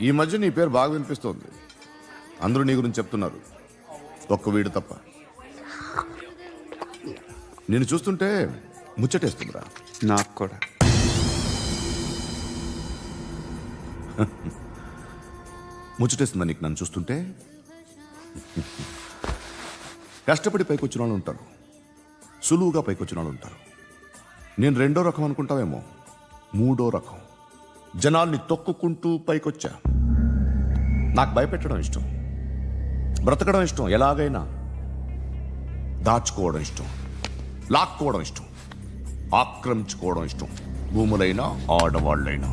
ఈ మధ్య నీ పేరు బాగా వినిపిస్తోంది. అందరూ నీ గురించి చెప్తున్నారు, ఒక్క వీడు తప్ప. నేను చూస్తుంటే ముచ్చటేస్తుందిరా. నాకు కూడా. ముచ్చటేస్తుందా నీకు నన్ను చూస్తుంటే? కష్టపడి పైకి వచ్చిన వాళ్ళు ఉంటారు, సులువుగా పైకి వచ్చిన వాళ్ళు ఉంటారు. నేను రెండో రకం అనుకుంటావేమో, మూడో రకం. జనాల్ని తొక్కుకుంటూ పైకొచ్చా. నాకు భయపెట్టడం ఇష్టం, బ్రతకడం ఇష్టం, ఎలాగైనా దాచుకోవడం ఇష్టం, లాక్కోవడం ఇష్టం, ఆక్రమించుకోవడం ఇష్టం. భూములైనా ఆడవాళ్ళైనా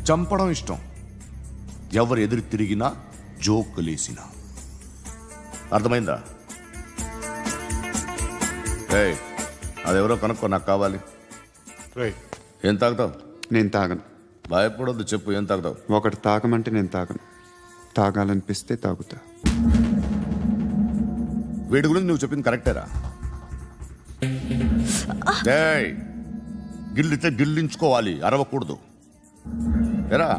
చంపడం ఇష్టం, ఎవరు ఎదురు తిరిగినా జోకులేసినా. అర్థమైందా? ఏయ్, అదెవరో కనుక్కో, నాకు కావాలి. ఏం తాగుతావు? నేను తాగను. భయపడొద్దు, చెప్పు ఏం తాగుతావు? ఒకటి తాగమంటే నేను తాగను. తాగాలనిపిస్తే తాగుతా. వీడి గురించి నువ్వు చెప్పింది కరెక్టేరా? ఏయ్, గిల్లితే గిల్లించుకోవాలి, అరవకూడదు. ఎరా,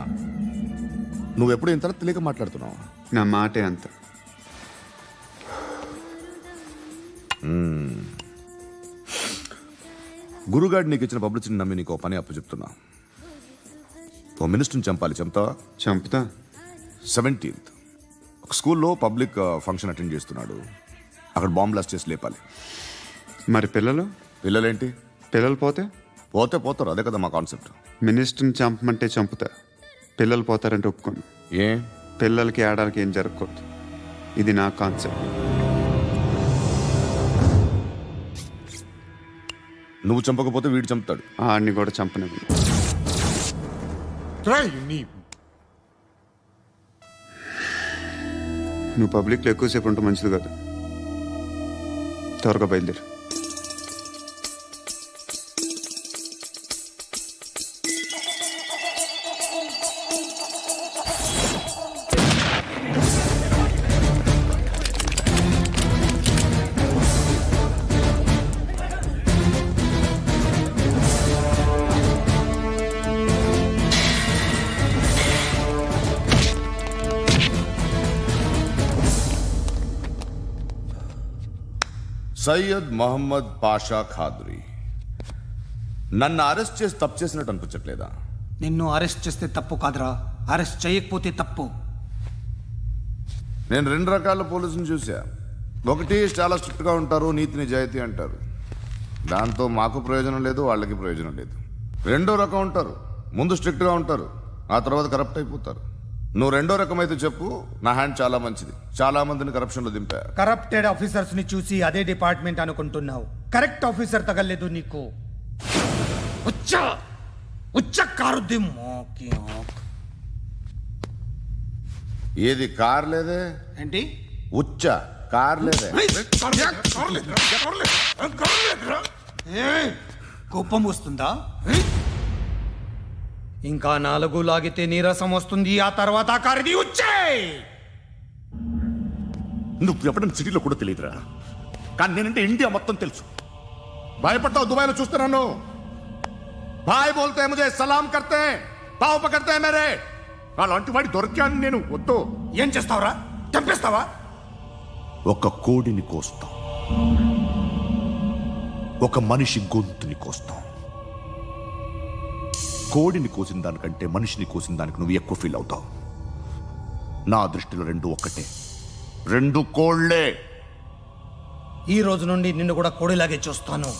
నువ్వెప్పుడు ఇంత తెలియక మాట్లాడుతున్నావు? నా మాటే అంత. గురుగాడు నీకు ఇచ్చిన పబ్లిసిటీని నమ్మి నీకు పని అప్పు చెప్తున్నా. ఓ మినిస్టర్ని చంపాలి, చంపుతావా? చంపుతా. 17th ఒక స్కూల్లో పబ్లిక్ ఫంక్షన్ అటెండ్ చేస్తున్నాడు. అక్కడ బాంబ్ బ్లాస్ట్ చేసి లేపాలి. మరి పిల్లలు? పిల్లలేంటి? పిల్లలు పోతే పోతే పోతారు, అదే కదా మా కాన్సెప్ట్. మినిస్టర్ని చంపమంటే చంపుతా, పిల్లలు పోతారంటే ఒప్పుకోను. ఏ? పిల్లలకి ఆడాలకి ఏం జరగకూడదు. ఇది నా కాన్సెప్ట్. నువ్వు చంపకపోతే వీడు చంపుతాడు. ఆడిని కూడా చంపనివ్వను. నువ్వు పబ్లిక్లో ఎక్కువసేపు ఉంటే మంచిది కాదు. త్వరగా బయలుదేరు. సయ్యద్ మహమ్మద్ పాషా ఖాద్రీ. నన్ను అరెస్ట్ చేసి తప్పు చేసినట్టు అనిపించట్లేదా? నిన్ను అరెస్ట్ చేస్తే తప్పు కాదురా, అరెస్ట్ చేయకపోతే తప్పు. నేను 2 రకాల పోలీసుని చూసా. ఒకటి చాలా స్ట్రిక్ట్గా ఉంటారు, నీతి నిజాయితీ అంటారు, దాంతో మాకు ప్రయోజనం లేదు, వాళ్ళకి ప్రయోజనం లేదు. రెండో రకం ఉంటారు, ముందు స్ట్రిక్ట్గా ఉంటారు, ఆ తర్వాత కరప్ట్ అయిపోతారు. నువ్వు రెండో రకం అయితే చెప్పు, నా హ్యాండ్ చాలా మంచిది, చాలా మందిని కరప్షన్లో దింపా. కరప్టెడ్ ఆఫీసర్స్ ని చూసి అదే డిపార్ట్మెంట్ అనుకుంటున్నావు. కరెక్ట్ ఆఫీసర్ తగలేదు నీకు. కారుద్ది మోకి. ఏది కార్ లేదే? ఏంటి? ఉచ్చ కార్ లేదే? కోపం వస్తుందా? ఇంకా 4 లాగితే నీరసం వస్తుంది, ఆ తర్వాత కారిది వచ్చే. నువ్వు ఎప్పుడైనా సిటీలో కూడా తెలియదురా, కానీ నేనంటే ఇండియా మొత్తం తెలుసు. భయపడతావు? దుబాయ్లో చూస్తున్నాను. భాయ్ బోల్తే ముజే సలాం కర్తే, పావు పకర్తే మేరే. అలాంటి వాడి దొరికాను నేను. వద్దు. ఏం చేస్తావురా? చంపేస్తావా? ఒక కోడిని కోస్తాం, ఒక మనిషి గొంతుని కోస్తాం. కోడిని కోసిన దానికంటే మనిషిని కోసిన దానికి నువ్వు ఎక్కువ ఫీల్ అవుతావు. నా దృష్టిలో 2 ఒక్కటే, 2 కోళ్లే. ఈ రోజు నుండి నిన్ను కూడా కోడిలాగే చూస్తాను.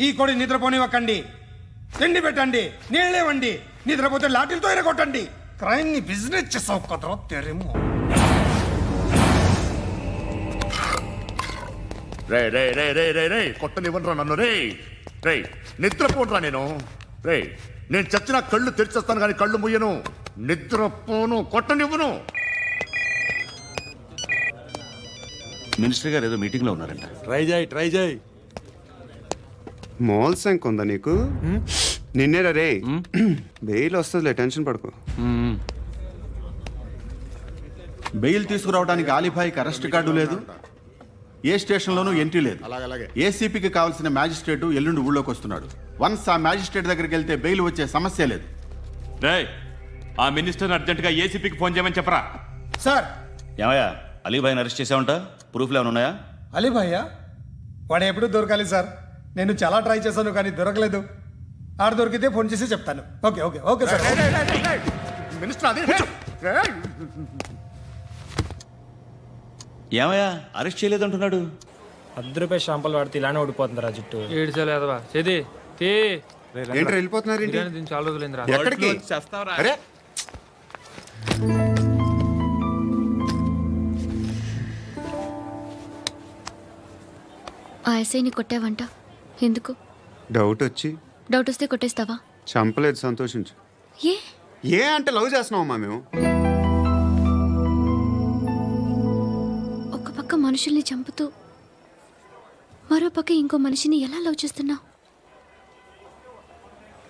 ఈ కోడి నిద్రపోనివ్వకండి, తిండి పెట్టండి, నీళ్ళేవండి. నిద్రపోతే లాఠీలతో ఎరగొట్టండి. క్రైమ్ ని బిజినెస్ చేసావు కదరా తెరేమో. రే రే రే రే రే రే కొట్టనివ్వనరా నన్ను. రే రే నిద్రపోనరా నేను. రే నేను చచ్చిన కళ్ళు తెరిచేస్తాను కానీ కళ్ళు ముయ్యను. నిద్రపోను, కొట్టనివ్వను. మినిస్టర్ గారు ఏదో మీటింగ్ లో ఉన్నారంట. ట్రై చేయి. మోల్ సంక్ ఉందా నీకు? నిన్నేరా రే. బెయిల్ వస్తుందిలే, టెన్షన్ పడుకో. బెయిల్ తీసుకురావడానికి ఆలిభాయికి అరెస్ట్ కార్డు లేదు, ఏ స్టేషన్లోనూ ఎంట్రీ లేదు. ఏసీపీకి కావాల్సిన మ్యాజిస్ట్రేటు ఎల్లుండి ఊళ్ళోకి వస్తున్నాడు. వన్స్ ఆ మ్యాజిస్ట్రేట్ దగ్గరికి వెళ్తే బెయిల్ వచ్చే సమస్య లేదు. రేయ్ ఆ మినిస్టర్ అర్జెంటుగా ఏసీపీకి ఫోన్ చేయమని చెప్పరా. సార్ ఏమయ్యా అలీభాయ్ని అరెస్ట్ చేసావంట? ప్రూఫ్లు ఏమైనా ఉన్నాయా? అలీ భయ్యా వాడు ఎప్పుడు దొరకాలి సార్. నేను చాలా ట్రై చేశాను కానీ దొరకలేదు. ఆడ దొరికితే ఫోన్ చేసి చెప్తాను. Okay okay okay sir. ఏమయ్యా అరెస్ట్ చేయలేదంటున్నాడు? ₹10 షాంపులు వాడితే ఇలానే ఓడిపోతుంది రా జుట్టు. ఏడ్చలేదవా చేది తీ ఏంటి వెళ్ళిపోతున్నారు ఏంటి? దీని చాలా రోజులైందిరా. ఎక్కడికి? చేస్తావరా? అరే ఆ ఎస్ఐని కొట్టావంట, ఎందుకు? డౌట్ వచ్చి డౌట్ వస్తే కొట్టేస్తావా? చంపలేదు, సంతోషించు. ఏ ఏ అంటే లవ్ చేస్తున్నామమ్మా మేము. ఒక పక్క మనుషుల్ని చంపుతూ మరో పక్క ఇంకో మనిషిని ఎలా లవ్ చేస్తున్నావు?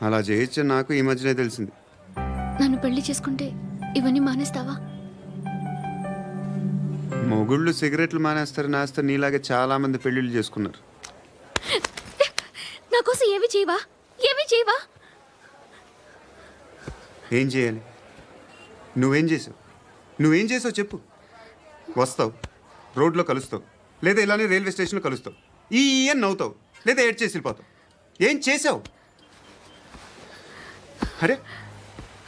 అలా చేయొచ్చు నాకు ఈ మధ్యనే తెలిసింది. నన్ను పెళ్లి చేసుకుంటే ఇవన్నీ మానేస్తావా? మొగుళ్ళు సిగరెట్లు మానేస్తారు, నాస్తారు. నీలాగే చాలా మంది పెళ్లిళ్ళు చేసుకున్నారు. నా కోసం ఏమి చేయవా? ఏమి చేయవా? ఏం చేయాలి? నువ్వేం చేసావు? నువ్వేం చేసావు చెప్పు. వస్తావు, రోడ్లో కలుస్తావు, లేదా ఇలానే రైల్వే స్టేషన్లో కలుస్తావు. ఈ అని నవ్వుతావు, లేదా ఏడ్ చేసి వెళ్ళిపోతావు. ఏం చేసావు? అరే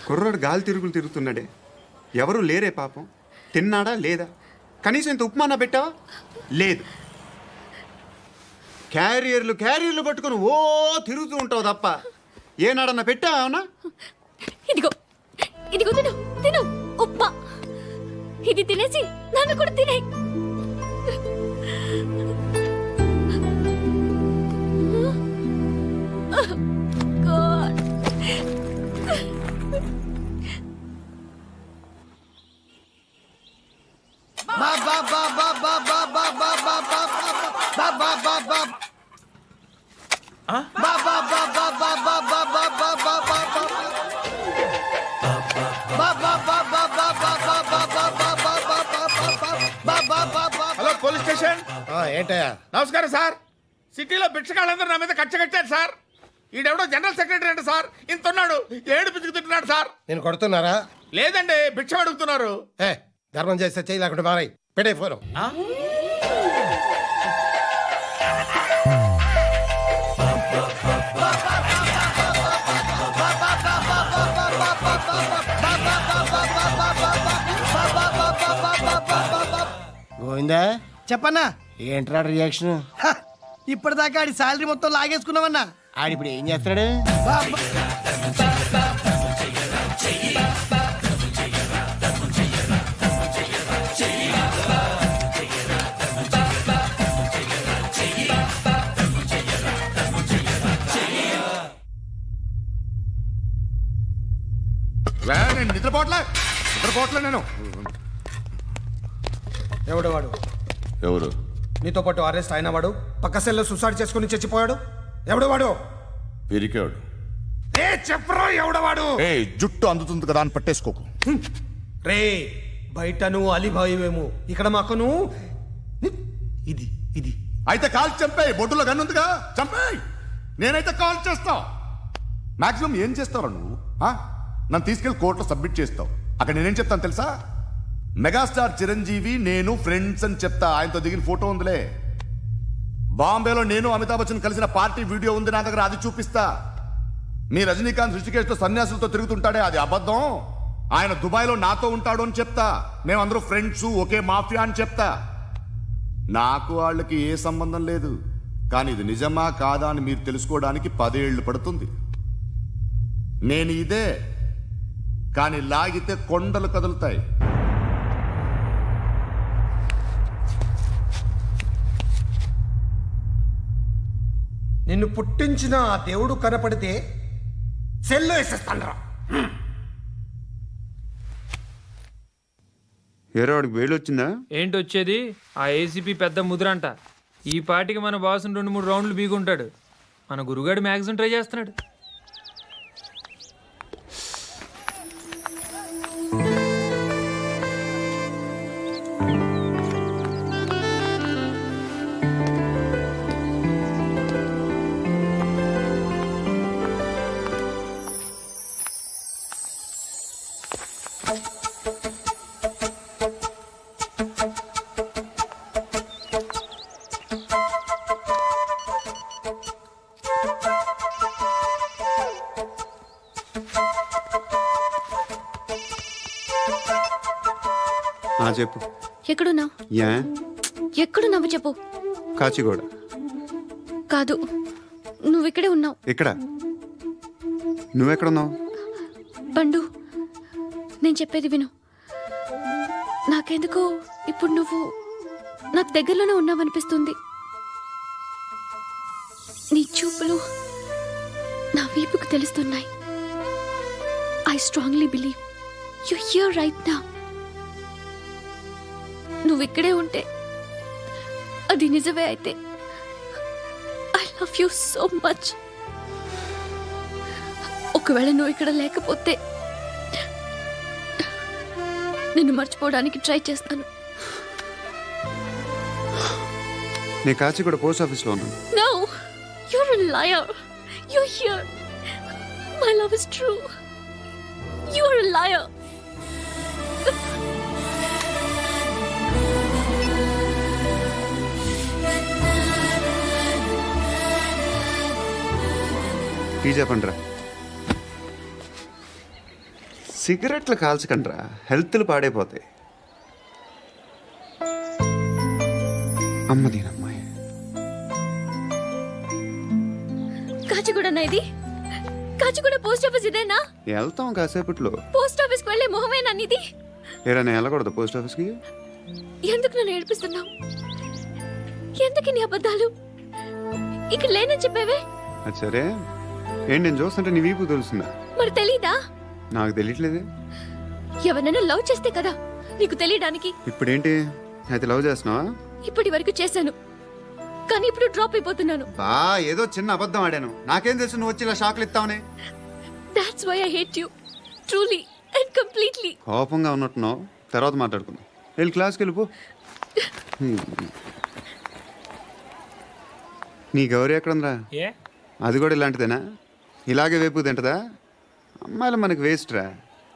కుర్రాడు గాలి తిరుగులు తిరుగుతున్నాడే, ఎవరు లేరే పాపం. తిన్నాడా లేదా? కనీసం ఇంత ఉప్మానా పెట్టావా? లేదు. క్యారియర్లు పట్టుకొని ఓ తిరుగుతూ ఉంటావు తప్ప ఏనాడన్నా పెట్టావా? అవునా? ఇదిగో ఇదిగో తిను తిను ఉప్మా. ఇది తినేసి నన్ను కూడా తినే. God. Hello police station. ఏంటయ్యా? నమస్కారం సార్. సిటీలో భిక్షగాళ్ళందరూ నా మీద కచ్చ కట్టారు సార్. ఈడెవడో జనరల్ సెక్రటరీ అంట సార్. ఇంత ఉన్నాడు, ఏడు పిచ్చుకు తింటున్నాడు సార్. నేను కొడుతున్నారా? లేదండి, భిక్ష అడుగుతున్నారు. ఏ ధర్మం చేస్తే చేయి, లేకుండా మారాయి. పెట్టే ఫోను. గోవిందా చెప్పన్నా. ఏంట్రా రియాక్షన్? ఇప్పటిదాకా ఆడి శాలరీ మొత్తం లాగేసుకున్నామన్నా. ఆడిప్పుడు ఏం చేస్తున్నాడు? నేను నిద్రపోవట్లే నేను. ఎవడు వాడు? ఎవరు? నీతో పాటు అరెస్ట్ అయిన వాడు, పక్క సెల్లో సూసైడ్ చేసుకుని చచ్చిపోయాడు. ఎవడు వాడు? పిరికాడు. ఏ చెప్పరా ఎవడవాడు? ఏ జుట్టు అందుతుంది కదా అని పట్టేసుకోకు. రే బయట నువ్వు అలీబాయివేమో, ఇక్కడ మాకు నువ్వు ఇది ఇది. అయితే కాల్ చంపేయి. బొడ్డులో గన్నుందిగా, చంపేయి. నేనైతే కాల్ చేస్తా. మాక్సిమం ఏం చేస్తావు నువ్వు? నన్ను తీసుకెళ్లి కోర్టులో సబ్మిట్ చేస్తావు. అక్కడ నేనేం చెప్తాను తెలుసా? మెగాస్టార్ చిరంజీవి నేను ఫ్రెండ్స్ అని చెప్తా. ఆయనతో దిగిన ఫోటో ఉందిలే. బాంబేలో నేను అమితాబ్ బచ్చన్ కలిసిన పార్టీ వీడియో ఉంది నా దగ్గర, అది చూపిస్తా. మీ రజనీకాంత్ ఋషికేశ్లో సన్యాసులతో తిరుగుతుంటాడే, అది అబద్ధం. ఆయన దుబాయ్లో నాతో ఉంటాడు అని చెప్తా. మేమందరూ ఫ్రెండ్స్, ఒకే మాఫియా అని చెప్తా. నాకు వాళ్ళకి ఏ సంబంధం లేదు. కానీ ఇది నిజమా కాదా అని మీరు తెలుసుకోవడానికి 10 ఏళ్ళు పడుతుంది. నేను ఇదే, కానీ లాగితే కొండలు కదులుతాయి. నిన్ను పుట్టించిన ఆ దేవుడు కనపడితే సెల్లో వేసేస్తానరా. ఏరో వాడికి వేలు వచ్చిందా? ఏంటి వచ్చేది? ఆ ఏసీపీ పెద్ద ముద్రంట. ఈ పాటికి మన బాసుని 2-3 రౌండ్లు బీగుంటాడు. మన గురుగాడు మ్యాగజైన్ ట్రై చేస్తున్నాడు. చెప్పు. ఎక్కడున్నావు? యా ఎక్కడున్నావు చెప్పు. కాచిగూడ. కాదు, నువ్వు ఇక్కడే ఉన్నావు. ఇక్కడ నువ్వెక్కడున్నావు? పండు, నేను చెప్పేది విను. నాకెందుకో ఇప్పుడు నువ్వు నాకు దగ్గరలోనే ఉన్నావనిపిస్తుంది. నీ చూపులు నా వీపుకు తెలుస్తున్నాయి. I strongly believe you here right now. నువ్వు ఇక్కడే ఉంటే అది నిజమే అయితే I love you so much. ఒకవేళ నువ్వు ఇక్కడ లేకపోతే నిన్ను మర్చిపోవడానికి ట్రై చేస్తాను. నేను కాచిగూడ పోస్ట్ ఆఫీస్లో ఉన్నాను. No, you're a liar. You're here. My love is true. You're a liar. Tea చెప్పండిరా. సిగరెట్లు కాల్చకండ్రా, హెల్త్లు పాడైపోతాయి. అమ్మదీనమ్మాయి. కాచిగూడనా ఇది? కాచిగూడ పోస్ట్ ఆఫీస్ ఇదేనా? వెళ్తాం కాసేపట్లో. పోస్ట్ ఆఫీస్కి వెళ్ళే మొహమేనా నీది? ఏరా నేను వెళ్ళకూడదు పోస్ట్ ఆఫీస్కి? ఎందుకు నన్ను ఏడిపిస్తున్నావు? ఎందుకు నీ అబద్ధాలు? ఇక్కడ లేనని చెప్పేవే. అది సరే, ఏంటి నేను చూస్తుంటే నీ వీపు తెలుస్తుందా? మరి తెలీదా? నాకు తెలియట్లేదే. ఎవరైనా లవ్ చేస్తే కదా నీకు తెలియడానికి. ఇప్పుడేంటి అయితే లవ్ చేస్తున్నావా? ఇప్పటి వరకు చేశాను, కానీ ఇప్పుడు డ్రాప్ అయిపోతున్నాను. ఏదో చిన్న అబద్ధం ఆడాను. నాకేం తెలుసు నువ్వు వచ్చి ఇలా షాక్లు ఇస్తావని. That's why I hate you. Truly and completely. కోపంగా ఉన్నట్టున్నావు, తర్వాత మాట్లాడుకుందాం. వెళ్ళి క్లాస్కి వెళ్ళిపో. నీ గౌరీ ఎక్కడుందిరా? ఏ అది కూడా ఇలాంటిదేనా? ఇలాగే వేపు తింటదా? అమ్మాయిలు మనకి వేస్ట్ రా,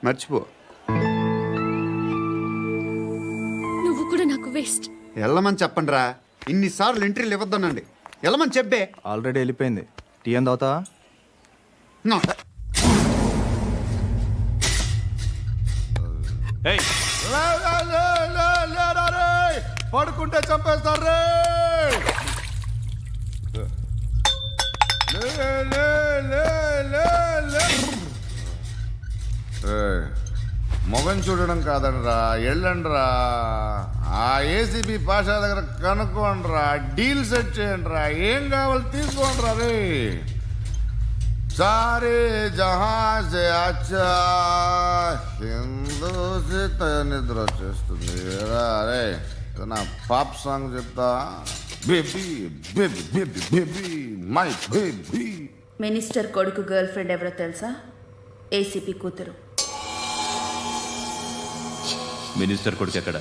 మర్చిపో. నువ్వు కూడా నాకు వేస్ట్. వెళ్ళమని చెప్పండి రా. ఇన్నిసార్లు ఎంట్రీలు ఇవ్వద్దనండి. వెళ్ళమని చెప్పే. ఆల్రెడీ వెళ్ళిపోయింది. టీ అని తాగుతావా? No. ఏయ్, పడుకుంటే చంపేస్తారు రే. మొగం చూడడం కాదండ్రా, వెళ్ళండ్రా. ఆ ఏసీబీ పాషా దగ్గర కనుక్కోండ్రా, డీల్ సెట్ చేయండిరా, ఏం కావాలి తీసుకోండిరా రే. సారే జహా సే అచ్చా హిందూ సే నిద్ర వచ్చేస్తుంది రే. నా పాప్ సాంగ్ చెప్తా. Baby baby baby baby my baby. Minister కొడుకు గర్ల్ ఫ్రెండ్ ఎవరో తెలుసా? ఏసీపీ కూతురు. మినిస్టర్ కొడుకు ఎక్కడ?